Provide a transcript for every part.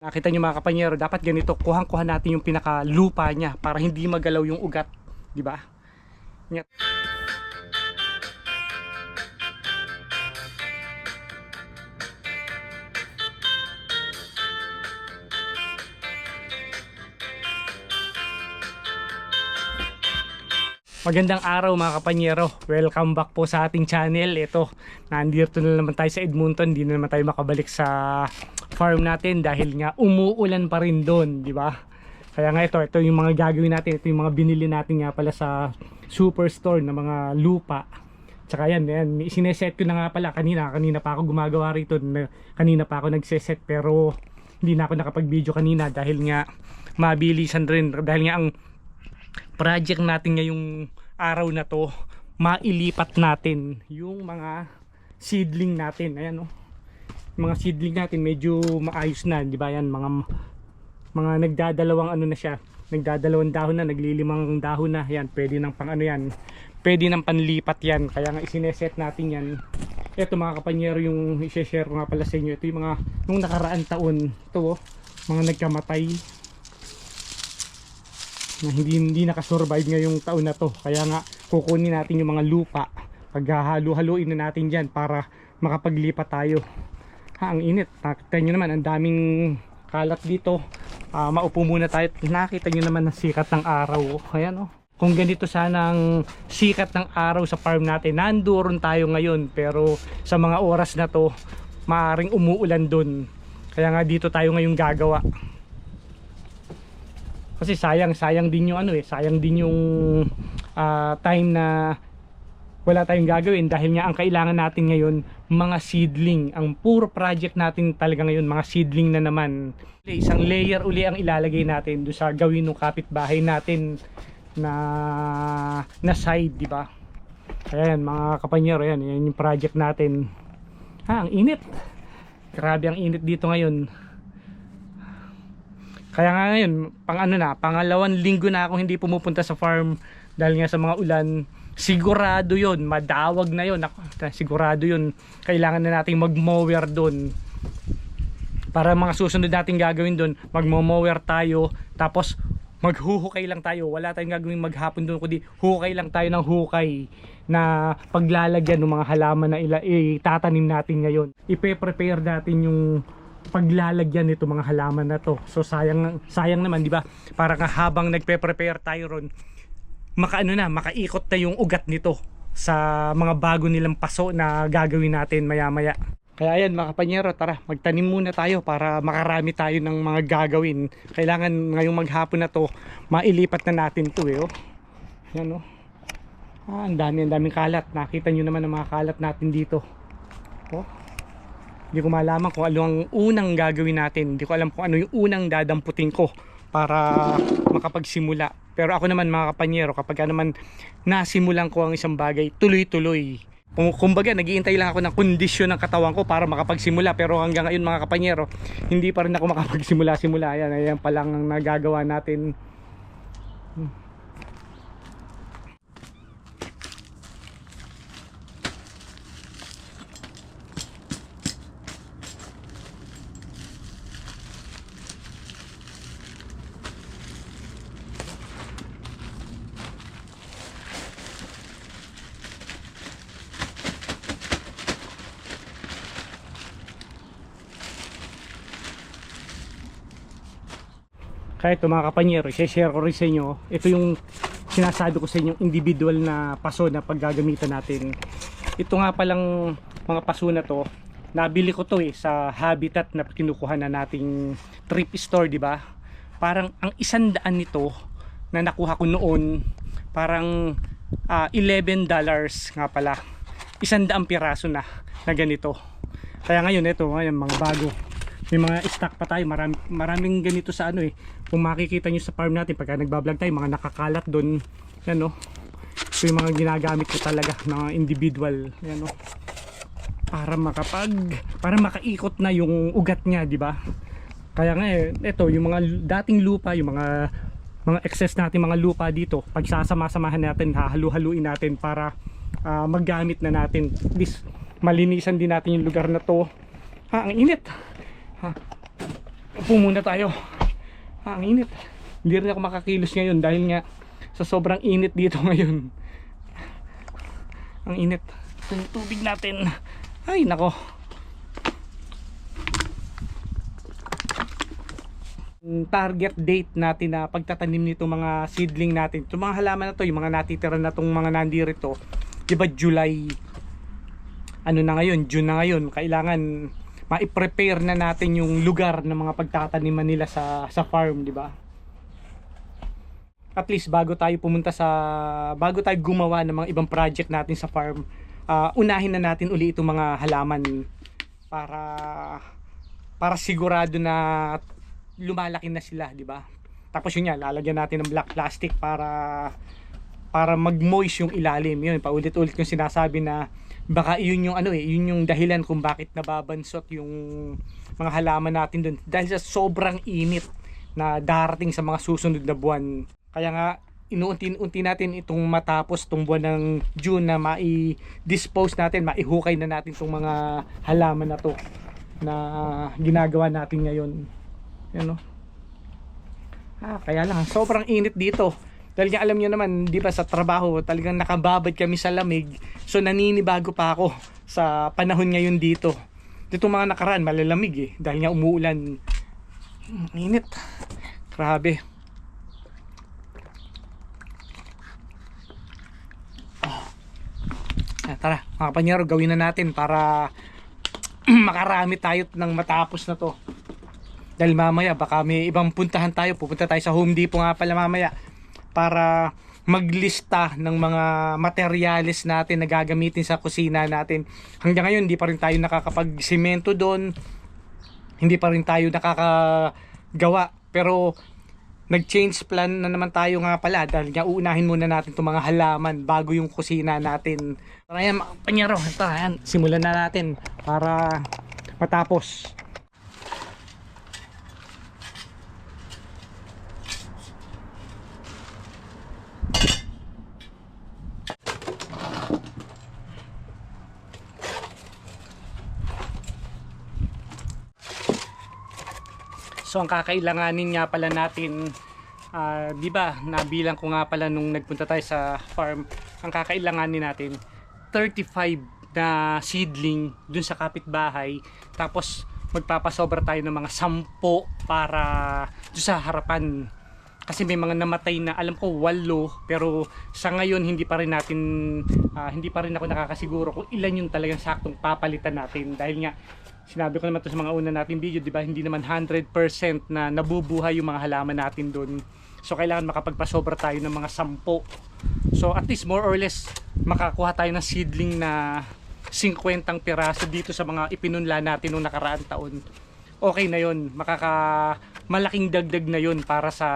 Nakita nyo mga kapanyero, dapat ganito, kuhang-kuha natin yung pinaka-lupa niya para hindi magalaw yung ugat, di ba? Magandang araw mga kapanyero, welcome back po sa ating channel. Ito, nandito na naman tayo sa Edmonton, hindi na naman tayo makabalik sa farm natin dahil nga umuulan pa rin doon, di ba? Kaya nga ito yung mga gagawin natin, ito yung mga binili natin nga pala sa superstore na mga lupa. Tsaka yan, sineset ko na nga pala kanina pa ako gumagawa rito, kanina pa ako nagseset pero hindi na ako nakapag-video kanina dahil nga mabilisan rin, dahil nga ang project natin ngayong araw na to, mailipat natin yung mga seedling natin. Ayan, mga seedling natin medyo maayos na, di ba? Yan, mga nagdadalawang ano na siya, nagdadalawang dahon na, naglilimang dahon na. Yan, pwede nang pang ano yan, pwede nang panlipat yan. Kaya nga isineset natin yan. Ito mga kapanyero, yung i-share ko nga pala sa inyo, ito yung mga nung nakaraan taon to, mga nagkamatay na hindi nakasurvive ngayong taon na to. Kaya nga kukunin natin yung mga lupa, paghahalo-haluin na natin dyan para makapaglipat tayo. Ang init, nakita nyo naman ang daming kalat dito. Maupo muna tayo, nakita nyo naman ang sikat ng araw. Ayan, kung ganito sana ang sikat ng araw sa farm natin, nandoon tayo ngayon, pero sa mga oras na to maaaring umuulan dun. Kaya nga dito tayo ngayong gagawa. Kasi sayang din yung sayang din yung time na wala tayong gagawin dahil nga ang kailangan natin ngayon mga seedling. Ang puro project natin talaga ngayon mga seedling na naman. Isang layer uli ang ilalagay natin doon sa gawin ng kapitbahay natin na side, di ba? Ayan mga kapanyero, yan yung project natin. Ang init. Grabe ang init dito ngayon. Kaya nga ngayon, pangalawang linggo na akong hindi pumupunta sa farm dahil nga sa mga ulan. Sigurado yon, madawag na yon. Sigurado yon, kailangan na nating mag-mower doon. Para mga susunod nating gagawin doon, mag-mower tayo, tapos maghuhukay lang tayo. Wala tayong gagawin maghapon doon, kundi hukay lang tayo ng hukay na paglalagyan ng mga halaman na itatanim natin ngayon. Ipe-prepare natin yung paglalagyan nito mga halaman na to. So sayang naman, di ba? Para nga habang nagpe-prepare tayo ron, makaikot na yung ugat nito sa mga bago nilang paso na gagawin natin maya-maya. Kaya ayan mga kapanyero, tara magtanim muna tayo para makarami tayo ng mga gagawin. Kailangan ngayong maghapon na to mailipat na natin to Yan ang daming kalat. Nakita nyo naman ang mga kalat natin dito. Hindi ko malaman kung ano ang unang gagawin natin. Hindi ko alam kung ano yung unang dadamputin ko para makapagsimula. Pero ako naman mga kapanyero, kapag naman nasimulan ko ang isang bagay, tuloy-tuloy. Kumbaga nag-iintay lang ako ng kondisyon ng katawan ko para makapagsimula. Pero hanggang ngayon mga kapanyero, hindi pa rin ako makapagsimula-simula. Ayan pa lang ang nagagawa natin. Kaya ito mga kapanyero, i-share ko rin sa inyo. Ito yung sinasabi ko sa inyo, individual na paso na paggagamitan natin. Ito nga palang mga paso na to, nabili ko to sa Habitat na kinukuha na nating thrift store, di ba? Parang ang 100 nito na nakuha ko noon, parang $11 nga pala. 100 piraso na ganito. Kaya ngayon ito, mga bago. May mga stock pa tayo, maraming ganito sa kung makikita nyo sa farm natin pagka nagbablog tayo, mga nakakalat doon. Yan ito yung mga ginagamit ko talaga ng individual. Yan para makaikot na yung ugat niya, di ba? Kaya nga ito yung mga dating lupa, yung mga excess natin mga lupa dito, pagsasama-samahan natin, hahalu-haluin natin para maggamit na natin. At least malinisan din natin yung lugar na to. Ang init. Upo muna tayo. Ang init. Hindi rin ako makakilos ngayon dahil nga sa sobrang init dito ngayon. Ang init. Yung tubig natin. Ay nako. Target date natin na pagtatanim nito mga seedling natin. Itong mga halaman na to, yung mga natitira na itong mga nandirito, diba July, ano na ngayon, June na ngayon, kailangan ma-prepare na natin yung lugar ng mga pagtataniman nila sa farm, diba? At least bago tayo gumawa ng mga ibang project natin sa farm, unahin na natin uli itong mga halaman para sigurado na lumalaki na sila, di ba? Tapos yun yan, lalagyan natin ng black plastic para mag-moist yung ilalim. Yun, paulit-ulit yung sinasabi na baka yun yung yun yung dahilan kung bakit nababansot yung mga halaman natin dun dahil sa sobrang init na darating sa mga susunod na buwan. Kaya nga inuunti-unti natin itong matapos itong buwan ng June na mai-dispose natin, maihukay na natin itong mga halaman na to na ginagawa natin ngayon. Yan, no? Kaya lang sobrang init dito dahil nga alam nyo naman, di ba, sa trabaho talagang nakababad kami sa lamig, so naninibago pa ako sa panahon ngayon dito. Mga nakaraan malalamig dahil nga umuulan. Init, grabe. Tara mga kapanyero, gawin na natin para makarami tayo ng matapos na to. Dahil mamaya baka may ibang puntahan tayo. Pupunta tayo sa Home Depot nga pala mamaya para maglista ng mga materyales natin na gagamitin sa kusina natin. Hanggang ngayon hindi pa rin tayo nakakapag-semento doon. Hindi pa rin tayo nakakagawa. Pero nag-change plan na naman tayo nga pala dahil nga uunahin muna natin itong mga halaman bago yung kusina natin. Tara yan mga kapanyero. Tara yan. Simulan na natin para matapos. So ang kakailanganin nga pala natin, di ba, nabilang ko nga pala nung nagpunta tayo sa farm, ang kakailanganin natin 35 na seedling dun sa kapitbahay, tapos magpapasobra tayo ng mga 10 para dun sa harapan. Kasi may mga namatay na, alam ko 8, pero sa ngayon hindi pa rin ako nakakasiguro kung ilan yung talagang saktong papalitan natin dahil nga sinabi ko naman to sa mga una natin video, di ba, hindi naman 100% na nabubuhay yung mga halaman natin doon. So kailangan makapagpasobra tayo ng mga 10. So at least more or less makakuha tayo ng seedling na 50 piraso dito sa mga ipinunla natin nung nakaraang taon. Okay na yun, malaking dagdag na yun para sa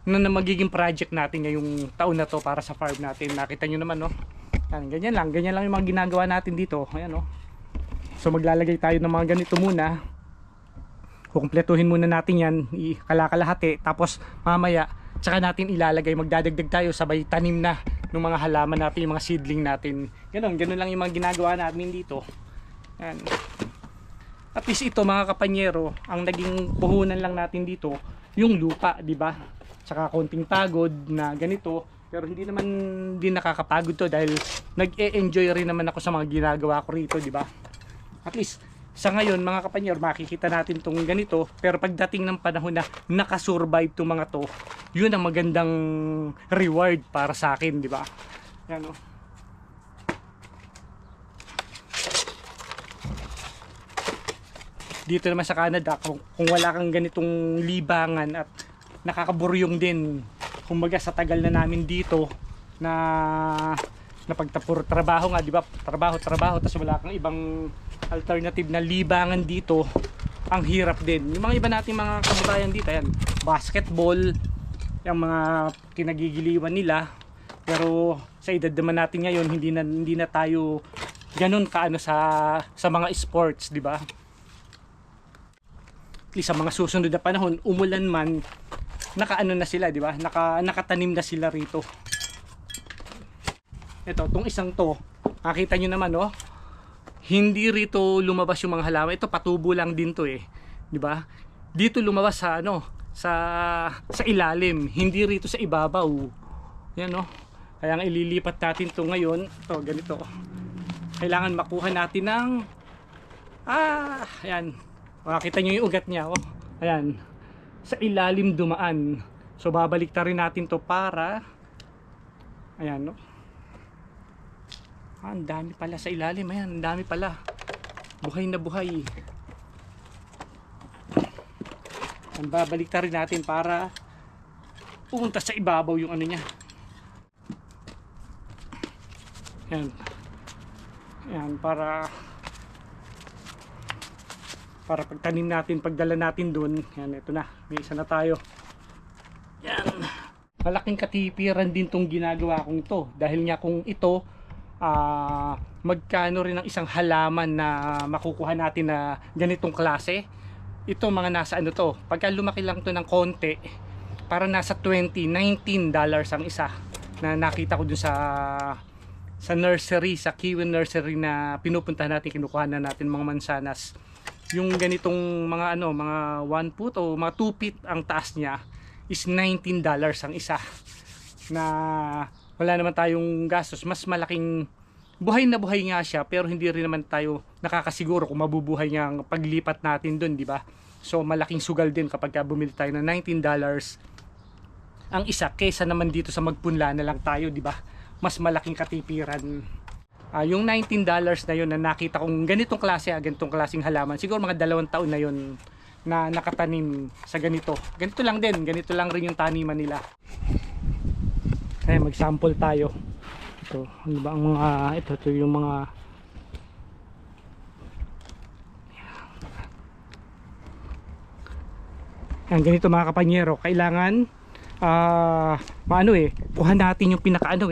na magiging project natin ngayong taon na to para sa farm natin. Nakita nyo naman, no? Ganyan lang yung mga ginagawa natin dito. Ayan, no? So maglalagay tayo ng mga ganito muna. Kukumpletuhin muna natin yan, kalakalahati, tapos mamaya tsaka natin ilalagay, magdadagdag tayo, sabay tanim na ng mga halaman natin, yung mga seedling natin. Ganun lang yung mga ginagawa natin dito. Yan. At least ito mga kapanyero, ang naging puhunan lang natin dito yung lupa, di ba? Tsaka konting pagod na ganito, pero hindi naman din nakakapagod to dahil nag-e-enjoy rin naman ako sa mga ginagawa ko rito, di ba? At least sa ngayon mga kapanyero, makikita natin tong ganito, pero pagdating ng panahon na nakasurvive tong mga to, yun ang magandang reward para sa akin, di ba? Yan, oh. Dito naman sa Canada, kung wala kang ganitong libangan at nakakaburyong din, kumbaga sa tagal na namin dito na pagtapur trabaho nga, di ba? Trabaho tapos wala kang ibang alternative na libangan dito, ang hirap din. Yung mga iba nating mga kababayan dito, yan, basketball, yung mga kinagigiliwan nila, pero sa edad naman natin ngayon, hindi na tayo ganun kaano sa mga sports, di ba? At least sa mga susunod na panahon, umulan man, nakaano na sila, di ba? Nakatanim na sila rito. Ito, tong isang to, makita nyo naman, oh, hindi rito lumabas yung mga halaman. Ito patubo lang din to, di ba? dito lumabas sa ano, sa ilalim, hindi rito sa ibabaw. Yan no. Kaya ang ililipat natin to ngayon, to ganito. Kailangan makuha natin ng ayan. Makikita nyo yung ugat niya, oh. Ayan. Sa ilalim dumaan. So babalik ta rin natin to para ayan no. Ang dami pala sa ilalim, ayan, ang dami pala. Buhay na buhay. Ang babalik ta rin natin para pumunta sa ibabaw yung ano niya. Ayan. Ayan, para pagtanim natin, pagdala natin dun. Yan, ito na, may isa na tayo. Yan, malaking katipiran din tong ginagawa kong ito, dahil nga kung ito magkano rin ang isang halaman na makukuha natin na ganitong klase. Ito mga nasa ano to, pagka lumaki lang to ng konti, para nasa $19 ang isa, na nakita ko dun sa nursery, sa Kiwi nursery na pinupuntahan natin, kinukuha na natin mga mansanas. Yung ganitong mga ano, mga 1 foot o mga 2 feet ang taas niya is $19 ang isa. Na wala naman tayong gastos, mas malaking buhay na buhay nga siya, pero hindi rin naman tayo nakakasiguro kung mabubuhay niya ang paglipat natin doon, di ba? So malaking sugal din kapag bumili tayo ng $19 ang isa, kesa naman dito sa magpunla na lang tayo, di ba? Mas malaking katipiran. Yung $19 na yun na nakita kong ganitong klase, ganitong klaseng halaman, siguro mga 2 taon na yun na nakatanim sa ganito. Ganito lang din, ganito lang rin yung taniman nila. Kaya mag-sample tayo. Ito, ano ba ang mga, ito yung mga yan, ganito mga kapanyero. Kailangan kuha natin yung pinakaano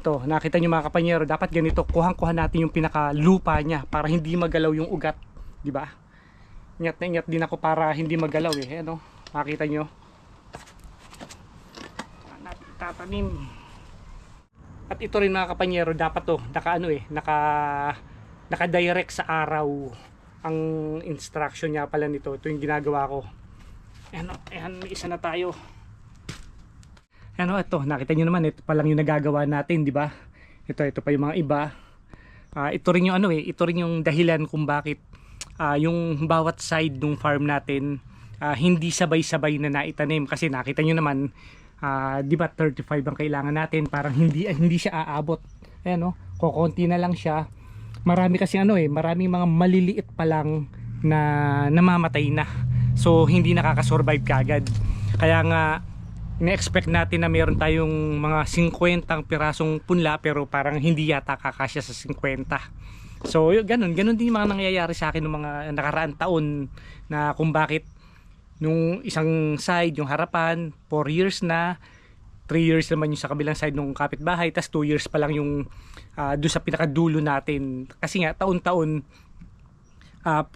ito, nakita nyo mga kapanyero, dapat ganito, kuha natin yung pinaka lupa niya para hindi magalaw yung ugat, di ba? Ingat na ingat din ako para hindi magalaw ano, makita nyo. Natin tatanim. At ito rin mga kapanyero, dapat to naka-direct sa araw ang instruction niya pala nito. Ito yung ginagawa ko. Ayan, may isa na tayo. Ano, ito, nakita nyo naman, ito pa lang yung nagagawa natin, di ba? Ito pa yung mga iba. Ito rin yung ito rin yung dahilan kung bakit yung bawat side ng farm natin hindi sabay-sabay na naitanim, kasi nakita nyo naman, di ba 35 ang kailangan natin, parang hindi siya aabot. Ayan, kokonti na lang siya. Marami kasi maraming mga maliliit pa lang na namamatay na. So hindi nakakasurvive kagad. Kaya nga ina-expect natin na meron tayong mga 50 pirasong punla, pero parang hindi yata kakasya sa 50. So ganun din yung mga nangyayari sa akin ng mga nakaraang taon, na kung bakit nung isang side, yung harapan, 4 years na, 3 years naman yung sa kabilang side ng kapitbahay, tas 2 years pa lang yung doon sa pinakadulo natin. Kasi nga taon-taon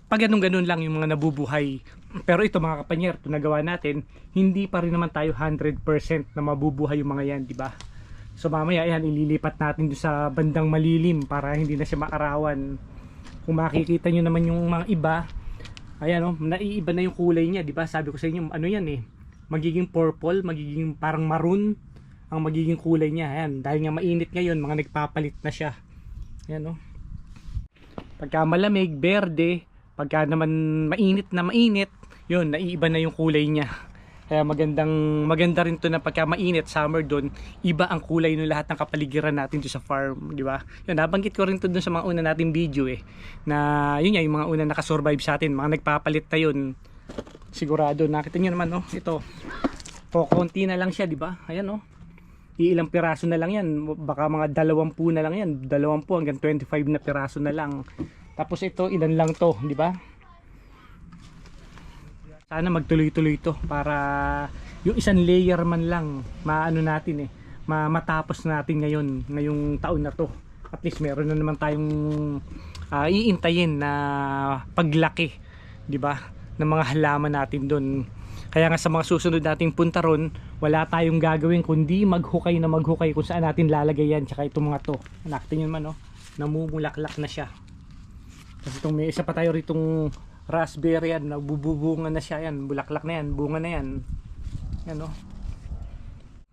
pag ganun lang yung mga nabubuhay. Pero ito mga kapanyer, ito nagawa natin, hindi pa rin naman tayo 100% na mabubuhay yung mga yan, di ba? So mamaya yan, ililipat natin doon sa bandang malilim para hindi na siya maarawan. Kung makikita nyo naman yung mga iba, ayan naiiba na yung kulay niya, di ba? Sabi ko sa inyo, ano yan magiging purple, magiging parang maroon ang magiging kulay niya. Ayan, dahil nga mainit ngayon, mga nagpapalit na siya. Ayan pagka malamig, berde. Pagka naman mainit, yun, naiiba na yung kulay niya. Kaya maganda rin to na pagka mainit, summer doon, iba ang kulay ng lahat ng kapaligiran natin doon sa farm, di ba? Yun, nabanggit ko rin to doon sa mga una nating video na yun yung mga una nakasurvive sa atin, mga nagpapalit na yun. Sigurado, nakita nyo naman ito. Konti na lang siya, di ba? Ayan iilang piraso na lang yan, baka mga 20 na lang yan, 20 hanggang 25 na piraso na lang. Tapos ito, ilan lang to, di ba? Sana magtuloy-tuloy to para yung isang layer man lang maano natin matapos natin ngayong taon na to. At least meron na naman tayong iintayin na paglaki, di ba, ng mga halaman natin doon. Kaya nga sa mga susunod nating punta ron, wala tayong gagawin kundi maghukay kung saan natin lalagay yan. Tsaka itong mga to, nakita nyo naman namumulaklak na siya. Kasi itong may isa pa tayo ritong raspberry yan, nagbubunga na siya yan, bulaklak na yan, bunga na yan. Yan oh.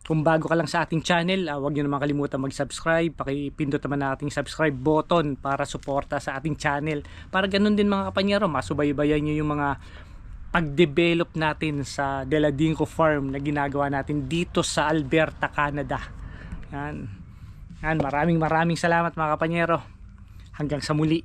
Kung bago ka lang sa ating channel, huwag nyo naman kalimutan mag-subscribe. Pakipindot naman ang ating subscribe button para suporta sa ating channel. Para ganun din mga kapanyero, masubaybayan nyo yung mga pag-develop natin sa Deladinco Farm na ginagawa natin dito sa Alberta, Canada. Yan. Yan, maraming salamat mga kapanyero. Hanggang sa muli.